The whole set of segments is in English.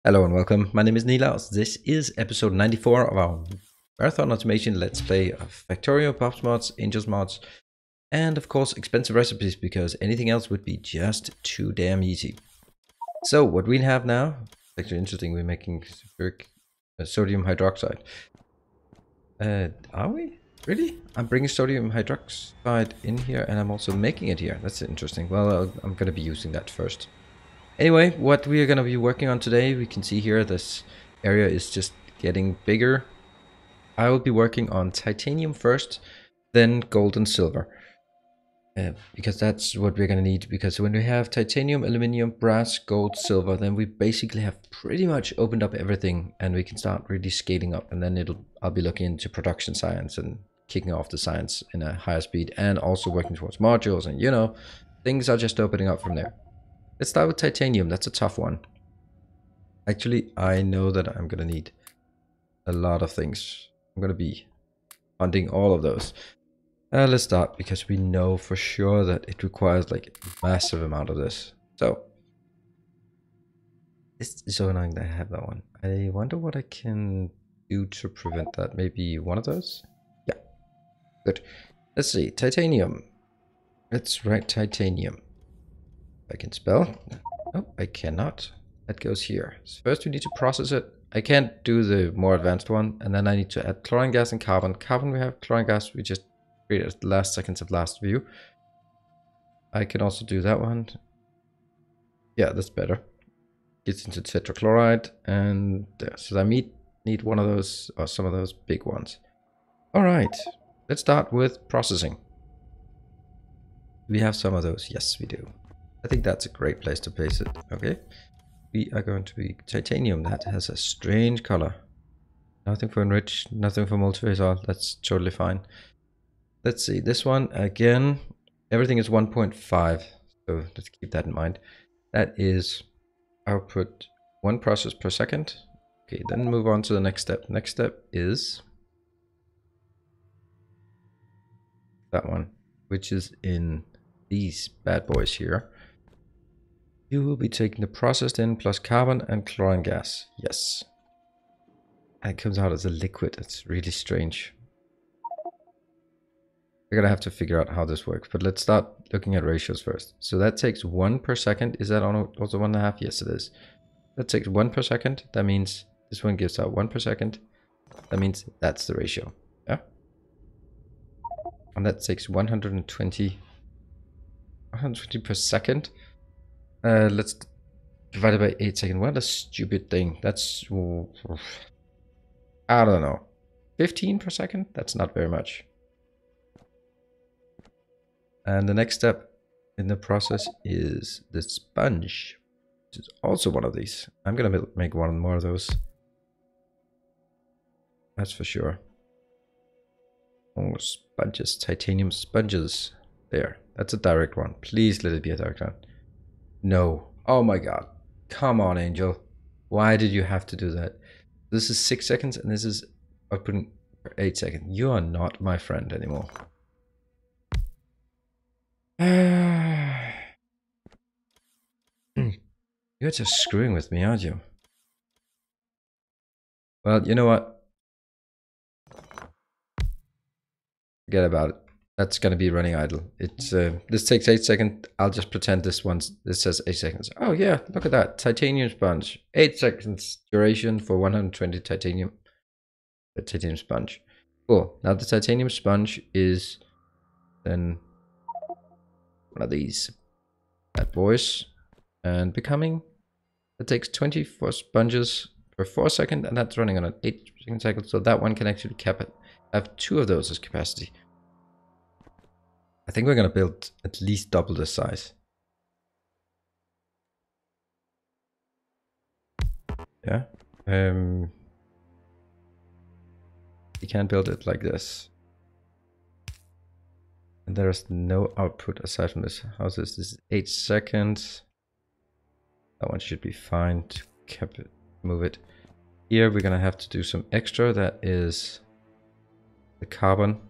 Hello and welcome. My name is Nilaus. This is episode 94 of our Marathon Automation Let's Play of Factorio, Pops mods, Angels mods, and of course expensive recipes, because anything else would be just too damn easy. So what we have now, actually interesting, we're making sodium hydroxide. Are we? Really? I'm bringing sodium hydroxide in here and I'm also making it here. That's interesting. Well, I'm going to be using that first. Anyway, what we are going to be working on today, we can see here this area is just getting bigger. I will be working on titanium first, then gold and silver. Because that's what we're going to need, because when we have titanium, aluminium, brass, gold, silver, then we basically have pretty much opened up everything and we can start really scaling up, and then I'll be looking into production science and kicking off the science in a higher speed and also working towards modules, and you know, things are just opening up from there. Let's start with titanium. That's a tough one. Actually, I know that I'm going to need a lot of things. I'm going to be hunting all of those. Let's start, because we know for sure that it requires like a massive amount of this. So, it's so annoying that I have that one. I wonder what I can do to prevent that. Maybe one of those? Yeah, good. Let's see, titanium. Let's write titanium. I can spell. Oh, I cannot. That goes here. So first we need to process it. I can't do the more advanced one. And then I need to add chlorine gas and carbon. Carbon we have, chlorine gas we just created at the last seconds of last view. I can also do that one. Yeah, that's better. Gets into tetrachloride and there. So I need one of those, or some of those big ones. Alright, let's start with processing. We have some of those. Yes, we do. I think that's a great place to place it. Okay, we are going to be titanium. That has a strange color. Nothing for enrich, nothing for multiphase oil. That's totally fine. Let's see, this one again, everything is 1.5, so let's keep that in mind. That is output 1 process per second. Okay, then move on to the next step. Next step is that one, which is in these bad boys here. You will be taking the processed in plus carbon and chlorine gas. Yes. And it comes out as a liquid. It's really strange. We're gonna have to figure out how this works, but let's start looking at ratios first. So that takes 1 per second. Is that also 1.5? Yes, it is. That takes 1 per second. That means this one gives out 1 per second. That means that's the ratio. Yeah. And that takes 120 per second. Let's divide it by 8 seconds. What a stupid thing. That's, I don't know, 15 per second? That's not very much. And the next step in the process is the sponge, which is also one of these. I'm gonna make one more of those. That's for sure. Oh, sponges, titanium sponges. There, that's a direct one. Please let it be a direct one. No. Oh my god. Come on, Angel. Why did you have to do that? This is 6 seconds and this is outputting for 8 seconds. You are not my friend anymore. You're just screwing with me, aren't you? Well, you know what? Forget about it. That's gonna be running idle. It's this takes 8 seconds. I'll just pretend this says 8 seconds. Oh yeah, look at that. Titanium sponge. 8 seconds duration for 120 titanium. The titanium sponge. Cool. Now the titanium sponge is then one of these bad boys. And becoming, it takes 24 sponges per 4 seconds, and that's running on an 8 second cycle. So that one can actually have 2 of those as capacity. I think we're going to build at least double this size. Yeah. You can build it like this. And there's no output aside from this. How's this? This is 8 seconds. That one should be fine to move it. Here we're going to have to do some extra. That is the carbon.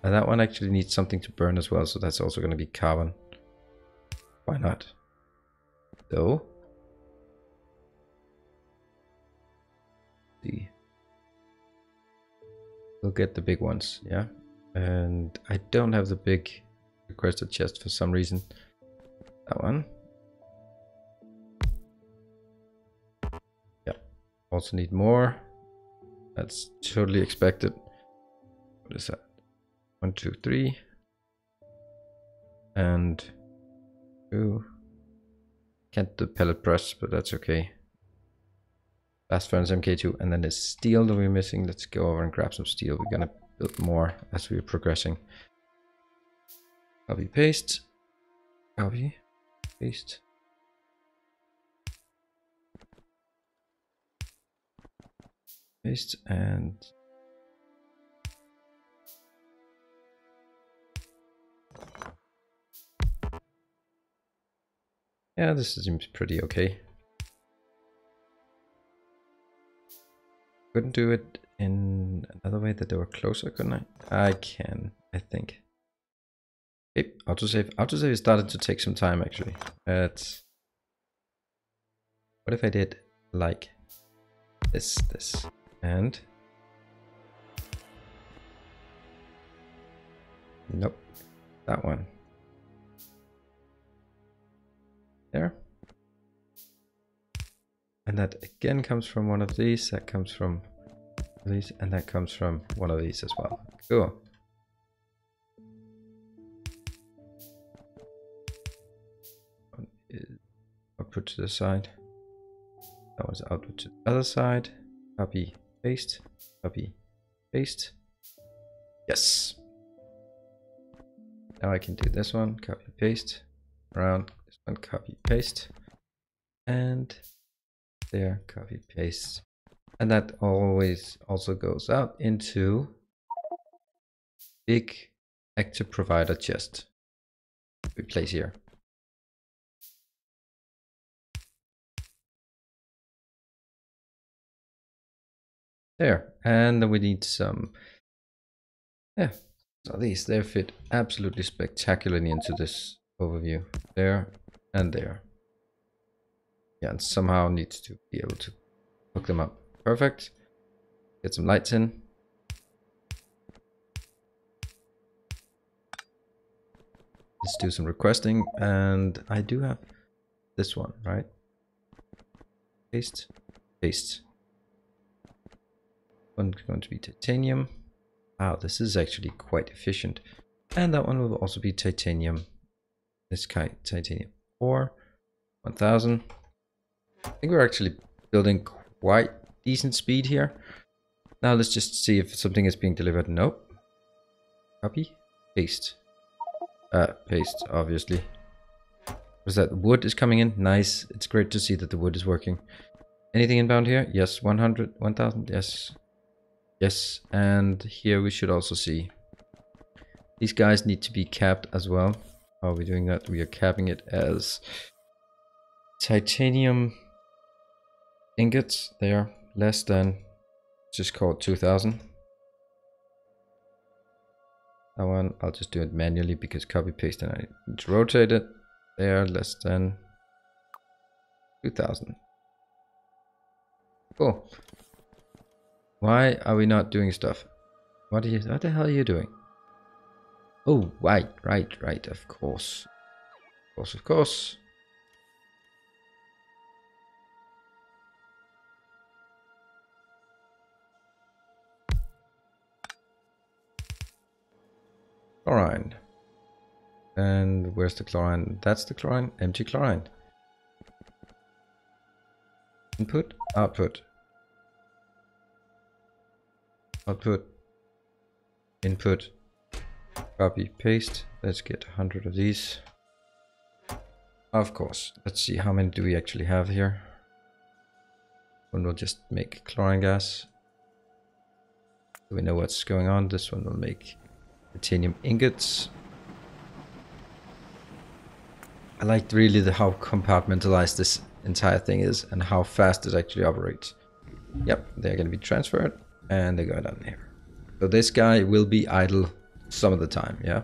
And that one actually needs something to burn as well, so that's also going to be carbon. Why not? So see. We'll get the big ones, yeah. And I don't have the big requested chest for some reason. That one. Yeah. Also need more. That's totally expected. What is that? 1, 2, 3. And 2. Can't do pellet press, but that's okay. Blast furnace MK2, and then there's steel that we're missing. Let's go over and grab some steel. We're gonna build more as we're progressing. Copy, paste. Copy, paste. Paste, and yeah, this seems pretty okay. Couldn't do it in another way that they were closer, couldn't I? I can, I think. Okay, autosave. Autosave started to take some time actually. What if I did like this, and nope, that one. There. And that again comes from one of these, that comes from these, and that comes from one of these as well. Cool. Output to the side. That was output to the other side. Copy, paste, copy, paste. Yes. Now I can do this one, copy, paste, around this one, copy, paste, and there, copy, paste. And that always also goes out into big active provider chest we place here. There, and then we need some, yeah, so these, they fit absolutely spectacularly into this overview. There and there. Yeah, and somehow needs to be able to hook them up. Perfect. Get some lights in. Let's do some requesting, and I do have this one, right? Paste, paste. One's going to be titanium. Wow, this is actually quite efficient. And that one will also be titanium. This kind, titanium 4, 1000. I think we're actually building quite decent speed here. Now let's just see if something is being delivered. Nope. Copy, paste. Paste, obviously. Was that wood is coming in? Nice. It's great to see that the wood is working. Anything inbound here? Yes. 100, 1000. Yes. Yes. And here we should also see. These guys need to be capped as well. How are we doing that? We are capping it as titanium ingots. They are less than, just call it 2000. That one, I'll just do it manually because copy paste and I need to rotate it. They are less than 2000. Cool. Why are we not doing stuff? What the hell are you doing? Oh, right, of course. Of course. Chlorine. And where's the chlorine? That's the chlorine. Empty chlorine. Input, output. Output. Input. Copy, paste. Let's get 100 of these. Of course. Let's see how many do we actually have here. One will just make chlorine gas. Do we know what's going on? This one will make titanium ingots. I like really how compartmentalized this entire thing is and how fast it actually operates. Yep, they're going to be transferred and they go down here. So this guy will be idle some of the time, yeah?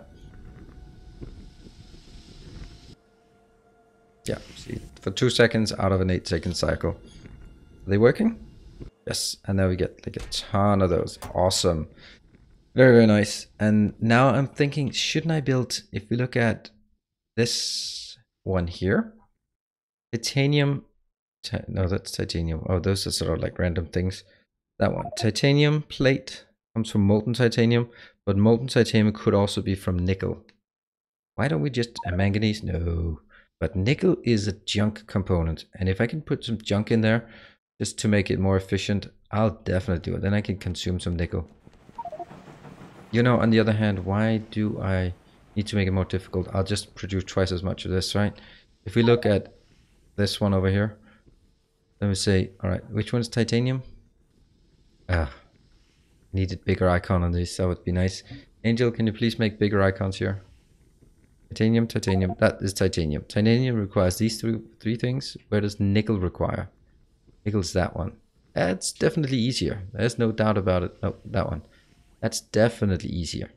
Yeah, see, for 2 seconds out of an 8-second cycle. Are they working? Yes, and now we get like a ton of those. Awesome. Very, very nice. And now I'm thinking, shouldn't I build, if we look at this one here, titanium, no, that's titanium. Oh, those are sort of like random things. That one, titanium plate comes from molten titanium, but molten titanium could also be from nickel. Why don't we just, manganese? No, but nickel is a junk component. And if I can put some junk in there, just to make it more efficient, I'll definitely do it. Then I can consume some nickel. You know, on the other hand, why do I need to make it more difficult? I'll just produce twice as much of this, right? If we look at this one over here, let me say, all right, which one's titanium? Needed bigger icon on this, that would be nice. Angel, can you please make bigger icons here? Titanium, titanium, that is titanium. Titanium requires these three things. Where does nickel require? Nickel's that one. That's definitely easier. There's no doubt about it. No, that one. That's definitely easier.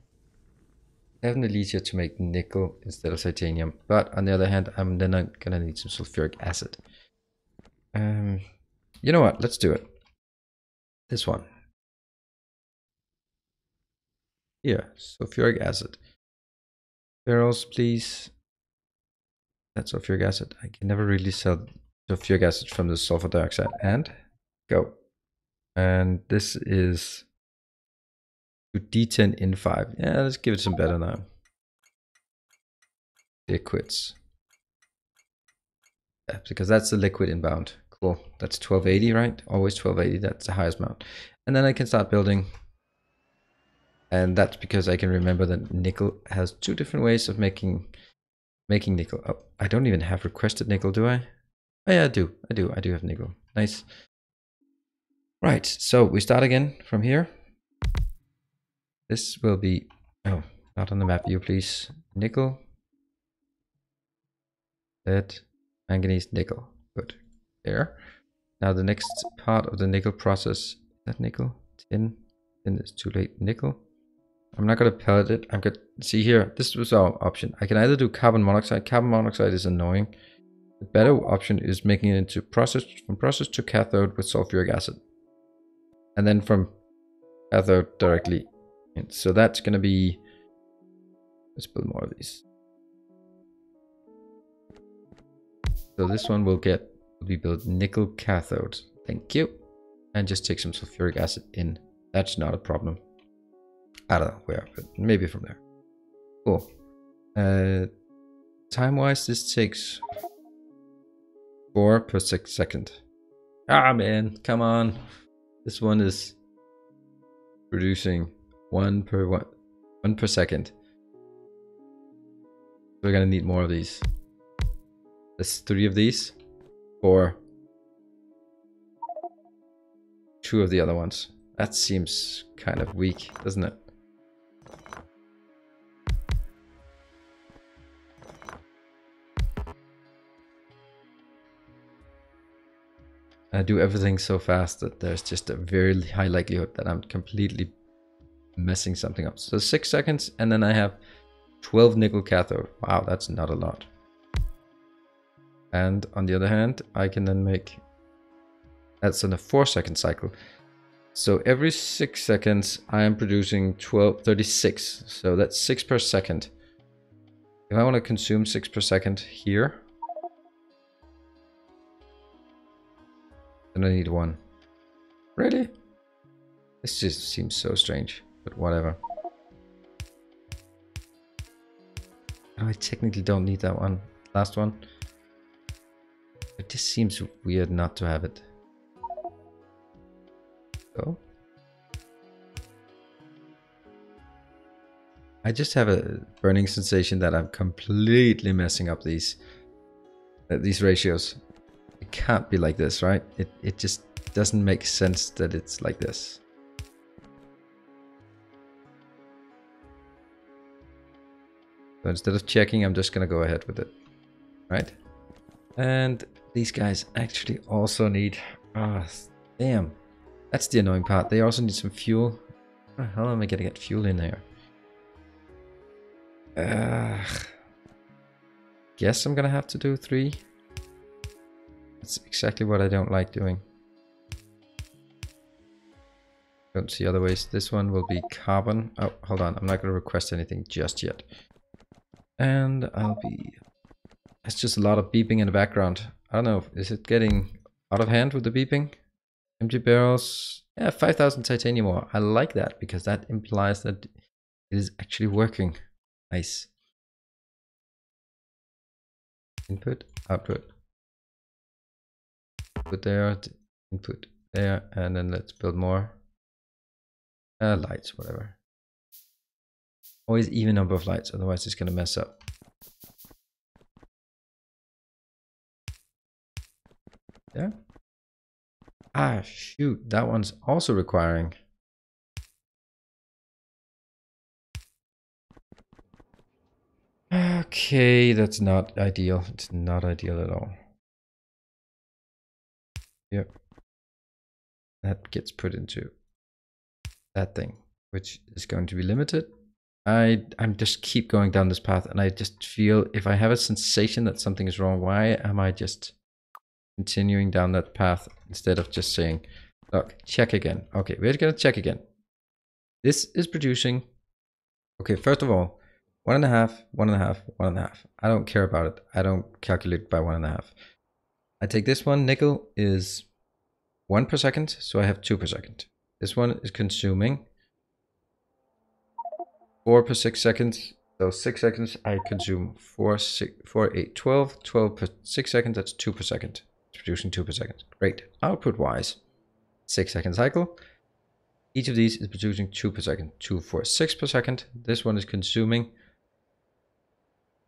Definitely easier to make nickel instead of titanium. But on the other hand, I'm gonna need some sulfuric acid. You know what? Let's do it. This one. Here, sulfuric acid. Barrels, please. That's sulfuric acid. I can never really sell sulfuric acid from the sulfur dioxide. And go. And this is D10 in 5. Yeah, let's give it some better now. Liquids. Yeah, because that's the liquid inbound. Cool. That's 1280, right? Always 1280. That's the highest amount. And then I can start building. And that's because I can remember that nickel has 2 different ways of making nickel. Oh, I don't even have requested nickel, do I? Oh yeah, I do. I do have nickel. Nice. Right, so we start again from here. This will be, oh, not on the map view, please. Nickel. Lead, manganese, nickel. Good. There. Now the next part of the nickel process, is that nickel? Tin. Tin is too late. Nickel. I'm not going to pellet it. I'm going to see here. This was our option. I can either do carbon monoxide. Carbon monoxide is annoying. The better option is making it into from process to cathode with sulfuric acid. And then from cathode directly. And so that's going to be, let's build more of these. So this one will be built nickel cathode. Thank you. And just take some sulfuric acid in. That's not a problem. I don't know where, but maybe from there. Cool. Time-wise, this takes 4 per second. Ah, man, come on. This one is producing 1 per second. We're gonna need more of these. There's 3 of these, 4. 2 of the other ones. That seems kind of weak, doesn't it? I do everything so fast that there's just a very high likelihood that I'm completely messing something up. So 6 seconds, and then I have 12 nickel cathode. Wow, that's not a lot. And on the other hand, I can then make, that's in a 4-second cycle. So every 6 seconds, I am producing 36. So that's 6 per second. If I want to consume 6 per second here, then I need 1. Really? This just seems so strange, but whatever. Oh, I technically don't need that one. Last one. It just seems weird not to have it. So. I just have a burning sensation that I'm completely messing up these ratios. It can't be like this, right? It just doesn't make sense that it's like this. So instead of checking, I'm just gonna go ahead with it, right? And these guys actually also need, damn, that's the annoying part. They also need some fuel. How the hell am I gonna get fuel in here? Guess I'm gonna have to do 3. That's exactly what I don't like doing. Don't see other ways. This one will be carbon. Oh, hold on. I'm not going to request anything just yet. And I'll be... It's just a lot of beeping in the background. I don't know. Is it getting out of hand with the beeping? Empty barrels. Yeah, 5,000 titanium ore. I like that because that implies that it is actually working. Nice. Input, output. Put there, input there, and then let's build more. Lights, whatever. Always even number of lights, otherwise it's gonna mess up. Yeah. Ah, shoot, that one's also requiring. Okay, that's not ideal. It's not ideal at all. Yep. That gets put into that thing, which is going to be limited. I'm just keep going down this path, and I just feel if I have a sensation that something is wrong, why am I just continuing down that path instead of just saying, look, check again. Okay, we're gonna check again. This is producing, okay, first of all, 1.5, 1.5, 1.5. I don't care about it. I don't calculate by 1.5. I take this one, nickel is 1 per second, so I have 2 per second. This one is consuming 4 per 6 seconds. So 6 seconds, I consume 4, 6, 4, 8, 12. 12 per 6 seconds, that's 2 per second. It's producing 2 per second. Great. Output wise, 6 second cycle. Each of these is producing 2 per second. 2 for 6 per second. This one is consuming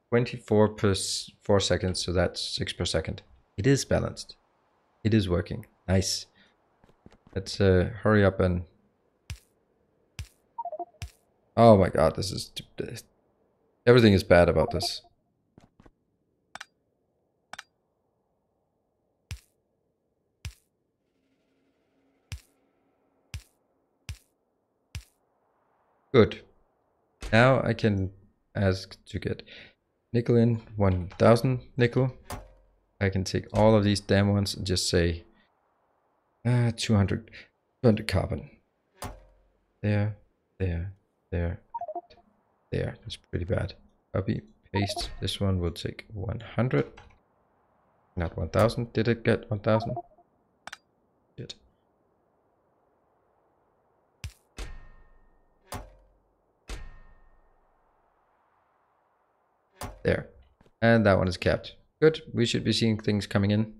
24 per 4 seconds, so that's 6 per second. It is balanced. It is working. Nice. Let's hurry up and... Oh my god, this is... Everything is bad about this. Good. Now I can ask to get nickel in, 1000 nickel. I can take all of these damn ones and just say 200 carbon. There, there, there, there. That's pretty bad. Copy, paste. This one will take 100. Not 1000. Did it get 1000? Did. There. And that one is capped. Good. We should be seeing things coming in.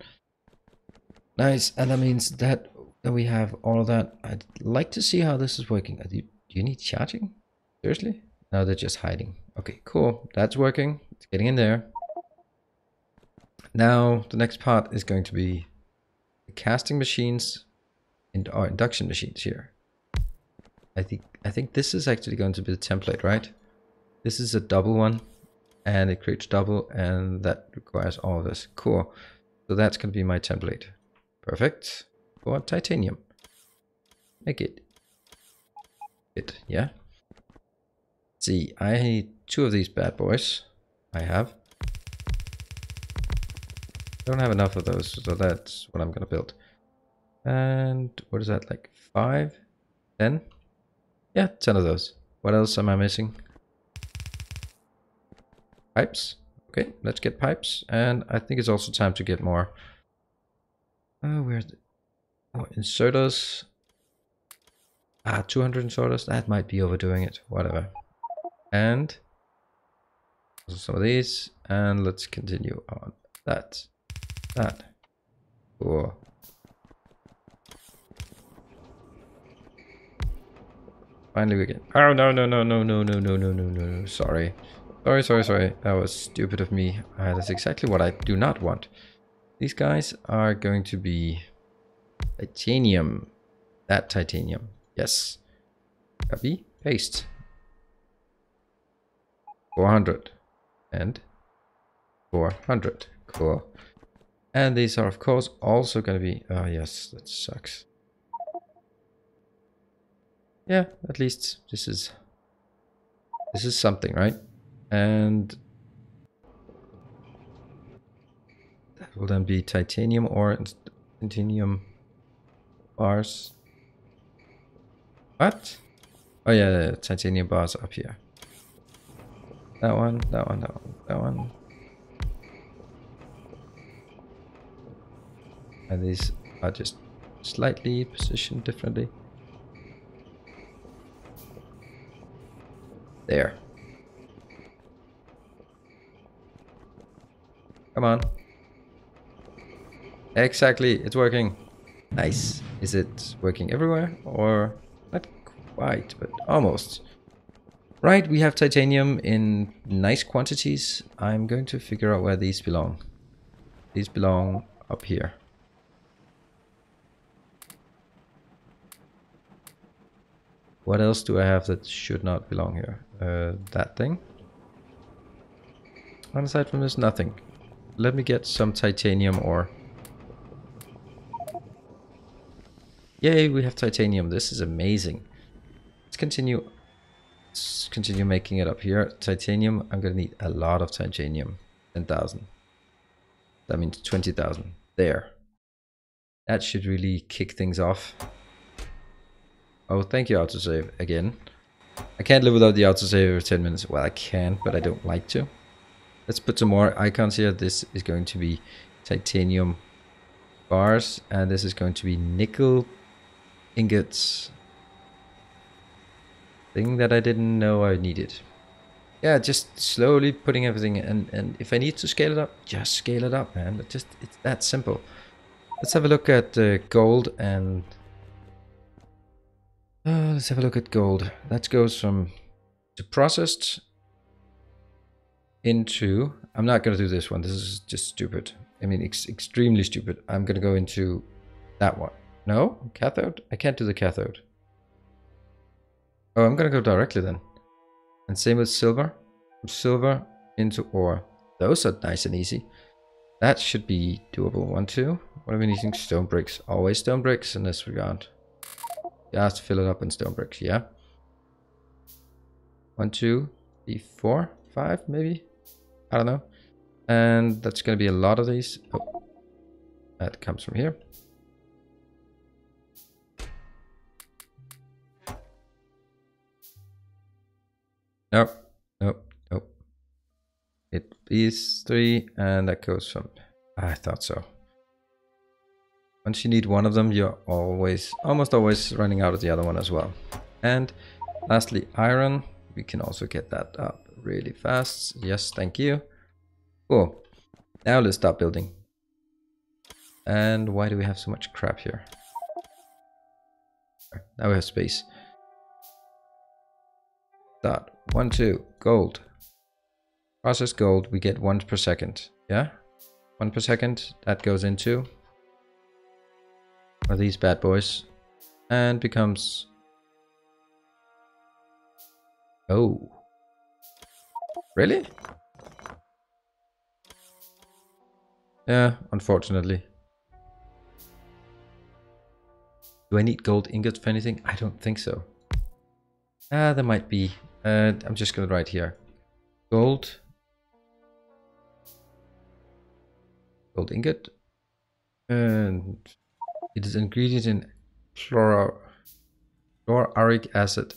Nice. And that means that we have all of that. I'd like to see how this is working. Do you need charging? Seriously? No, they're just hiding. Okay, cool. That's working. It's getting in there. Now, the next part is going to be the casting machines and our induction machines here. I think this is actually going to be the template, right? This is a double one, and it creates double, and that requires all of this. Cool. So that's going to be my template. Perfect. For titanium. Make it. Yeah. Let's see, I need 2 of these bad boys. I have. Don't have enough of those, so that's what I'm going to build. And what is that, like 5? 10? Yeah, 10 of those. What else am I missing? Pipes. Okay, let's get pipes. And I think it's also time to get more. Where's the... Oh, inserters. 200 inserters. That might be overdoing it. Whatever. And also some of these. And let's continue on that. Cool. Finally we get... Oh, no. Sorry. That was stupid of me. That's exactly what I do not want. These guys are going to be titanium. That titanium. Yes. Copy. Paste. 400. And 400. Cool. And these are, of course, also going to be... Oh, yes. That sucks. Yeah, at least this is something, right? And that will then be titanium ore and titanium bars. What? Oh yeah, the titanium bars up here. That one, that one, that one, that one. And these are just slightly positioned differently. There. Come on. Exactly, it's working. Nice. Is it working everywhere? Or not quite, but almost. Right, we have titanium in nice quantities. I'm going to figure out where these belong. These belong up here. What else do I have that should not belong here? That thing. And aside from this, nothing. Let me get some titanium ore. Yay, we have titanium. This is amazing. Let's continue. Let's continue making it up here. Titanium, I'm gonna need a lot of titanium. 10,000. That means 20,000. There. That should really kick things off. Oh, thank you, autosave, again. I can't live without the autosave every 10 minutes. Well, I can, but I don't like to. Let's put some more icons here. This is going to be titanium bars, and this is going to be nickel ingots. Thing that I didn't know I needed. Yeah, just slowly putting everything in, and if I need to scale it up, just scale it up, man. It's that simple. Let's have a look at gold and... let's have a look at gold. That goes from to processed into... I'm not going to do this one. This is just stupid. I mean, extremely stupid. I'm going to go into that one. No? Cathode? I can't do the cathode. Oh, I'm going to go directly then. And same with silver. From silver into ore. Those are nice and easy. That should be doable. 1, 2. What are we needing? Stone bricks. Always stone bricks in this regard. You have to fill it up in stone bricks, yeah. 1, 2, 3, 4, 5, maybe? I don't know. And that's going to be a lot of these. Oh, that comes from here. Nope, nope, nope. It these 3, and that goes from... I thought so. Once you need one of them, you're almost always running out of the other one as well. And lastly, iron. We can also get that up really fast. Yes, thank you. Cool. Now let's start building. And why do we have so much crap here? Now we have space. Start. 1, 2. Gold. Process gold. We get 1 per second. Yeah? 1 per second. That goes into... are these bad boys. And becomes... oh. Really? Yeah, unfortunately. Do I need gold ingots for anything? I don't think so. There might be. I'm just gonna write here. Gold. Gold ingot. And it is ingredient in chloruric acid.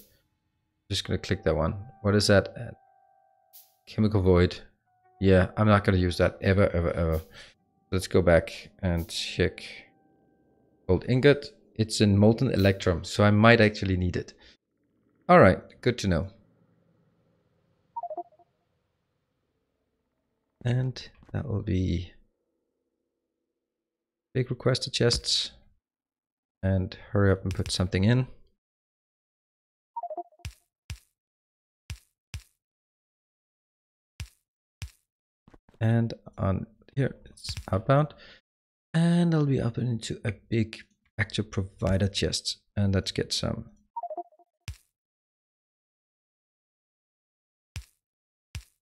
Just gonna click that one. What is that? Chemical void. Yeah, I'm not gonna use that ever, ever, ever. Let's go back and check. Gold ingot. It's in molten electrum, so I might actually need it. Alright, good to know. And that will be big requested chests. And hurry up and put something in. And on here, it's outbound. And I'll be up into a big actual provider chest. And let's get some.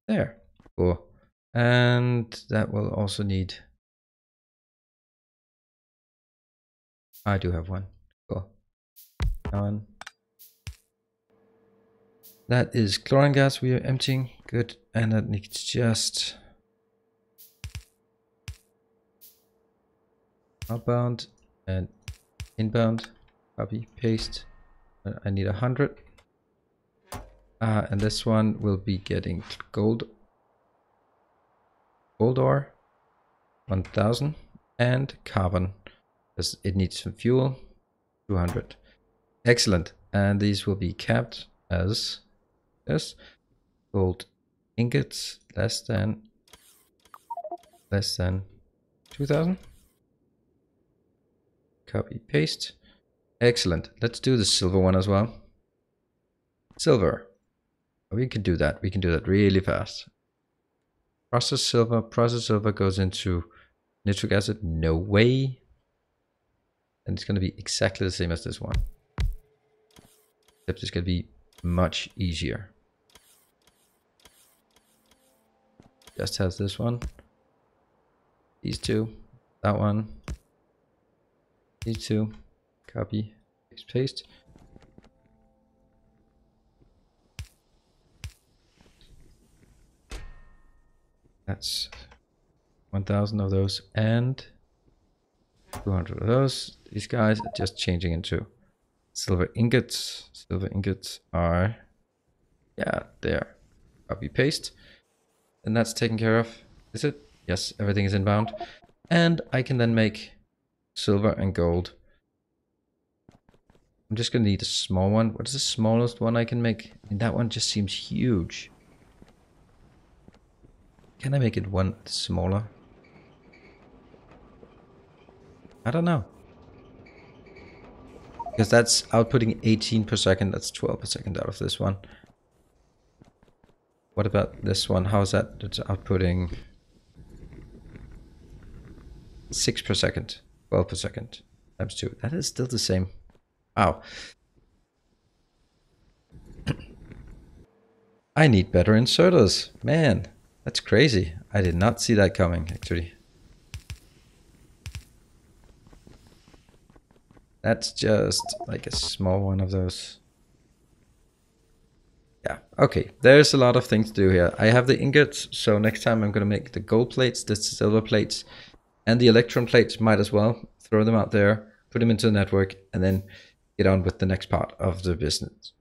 There. Cool. And that will also need... I do have one. Cool. On. That is chlorine gas we are emptying. Good. And that needs just... outbound and inbound. Copy, paste. I need 100. And this one will be getting gold ore, 1000, and carbon, because it needs some fuel, 200. Excellent. And these will be capped as this. Gold ingots less than 2000. Copy, paste. Excellent. Let's do the silver one as well. Silver. We can do that. We can do that really fast. Process silver goes into nitric acid. No way. And it's going to be exactly the same as this one. Except it's going to be much easier. Just has this one. These two. That one. These two. Copy. Paste. That's 1000 of those and 200 of those. These guys are just changing into silver ingots. Silver ingots are, yeah, there. Copy paste. And that's taken care of. Is it? Yes, everything is inbound. And I can then make silver and gold. I'm just going to need a small one. What is the smallest one I can make? I mean, that one just seems huge. Can I make it one smaller? I don't know. Because that's outputting 18 per second. That's 12 per second out of this one. What about this one? How is that? It's outputting 6 per second. 12 per second. Times 2. That is still the same. Wow. I need better inserters. Man, that's crazy. I did not see that coming, actually. That's just like a small one of those. Yeah, okay. There's a lot of things to do here. I have the ingots, so next time I'm going to make the gold plates, the silver plates, and the electron plates. Might as well throw them out there, put them into the network, and then get on with the next part of the business.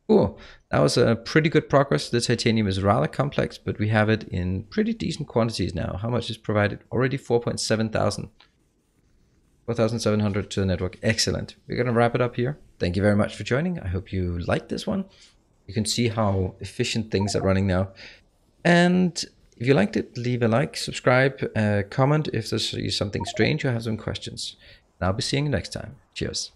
Cool. That was a pretty good progress. The titanium is rather complex, but we have it in pretty decent quantities now. How much is provided? Already 4,700. 4,700 to the network. Excellent. We're going to wrap it up here. Thank you very much for joining. I hope you liked this one. You can see how efficient things are running now. And if you liked it, leave a like, subscribe, comment if there's something strange or have some questions. And I'll be seeing you next time. Cheers.